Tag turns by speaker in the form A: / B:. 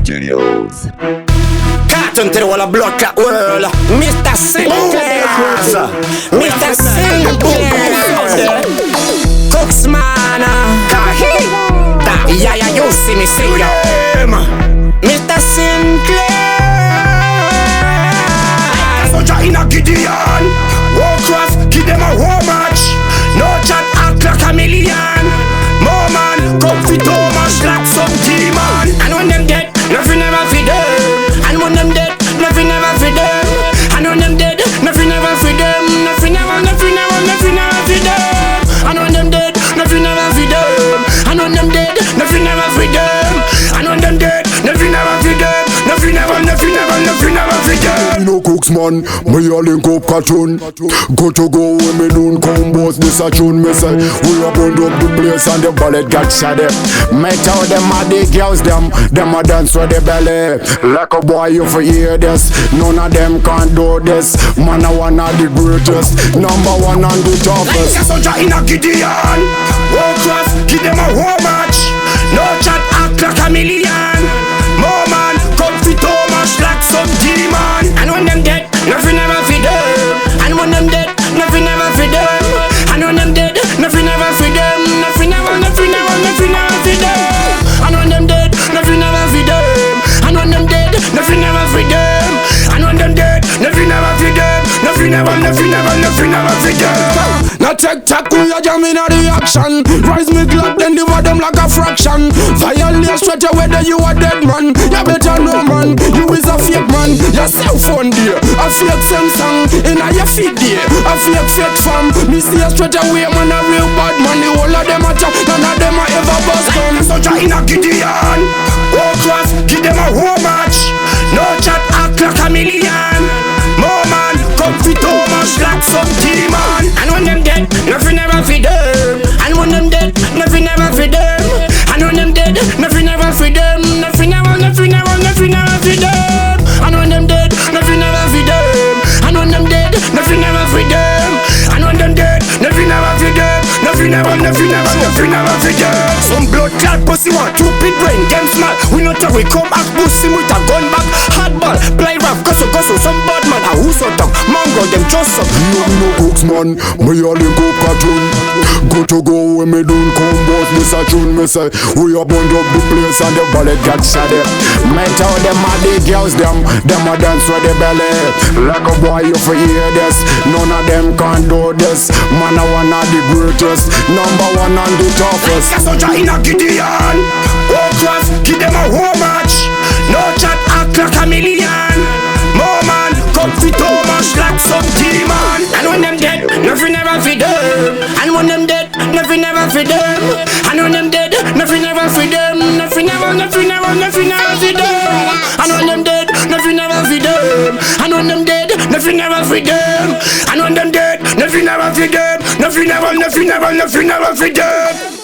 A: Studios.
B: Cartoon to the whole of blood clot world. Mr. Sinclair, Mr. Sinclair, Cooksman, yeah, you see me sing ya. Mr. Sinclair, soldier in a Gideon, Warcraft, give them a war match. No chat act like a million. More man, come fit Thomas like some demon. And when them dead, nothing never feed them. And when them dead, nothing never feed them. And when them dead, nothing never feed them. Nothing never feed them. And when them dead, nothing never feed them. And when them dead, nothing never feed them. And when them dead, nothing never feed them. Nothing never feed them.
C: No Cooksman, me a link up cartoon. Go to go when me don't come boss this a tune. Me say we a burn up the place and the bullet got shot up. Me tell them a the girls them a dance with the belly. Like a boy you for hear this. None of them can do this. Man a one of the greatest, number one and the toughest.
B: Like a soldier in a Gideon, Warcraft, give them a war match. No chat act like a million. More man, come fit Thomas like some demon. And when them dead, nothing never feed them. And when them dead, nothing never feed them. And when them dead, nothing never feed them. Nothing never feed them. And when them dead, nothing never feed them. And when them dead, nothing never feed them. And when them dead, nothing never feed them. Nothing never feed them.
C: Now check we a jam in the action. Rise me glad then divide them like a fraction. Violate straight away whether you a dead man. You better know man, you is a fake man. Your cell phone there, a fake Samsung. In a your feet there, a fake fam. Me see you straight away man, a real bad man. The whole of them a chat, none of them a ever bust down.
B: Like a soldier in a Gideon, Warcraft, give them a war match. No chat act like a million. More man, come fit Thomas like some demon. And when them dead, nothing never feed them. And when them dead, nothing never feed them. And when them dead, nothing never feed them. Nothing never feed them. And when them dead, nothing never feed them. And when them dead, nothing never feed them. And when them dead, nothing never feed them. Nothing never feed them. Some blood clot pussy want stupid brain, them smart. We not talk, we come act pussy with a gun back. Hardball, play rap, gosso, some bad man. A who so talk, mango them just up.
C: No Cooksman, me a link up cartoon. Go to go when me don't come boss this a tune. Me say we a burn up the place and the bullet got shot up. Me tell them a the girls them a dance with the belly. Like a boy you for hear this. None of them can do this. Man a one of the greatest, number one and the toughest.
B: Like a soldier in a Gideon, Warcraft, give them a war match. No chat act like a million. More man, come fit Thomas like some demon. And when them dead, nothing never feed them. And when them dead, nothing never feed them. And when them dead, nothing never feed them. Nothing never feed them. And when them dead, nothing never feed them. And when them dead, nothing never feed them. And when them dead, nothing never feed them. Nothing never feed them.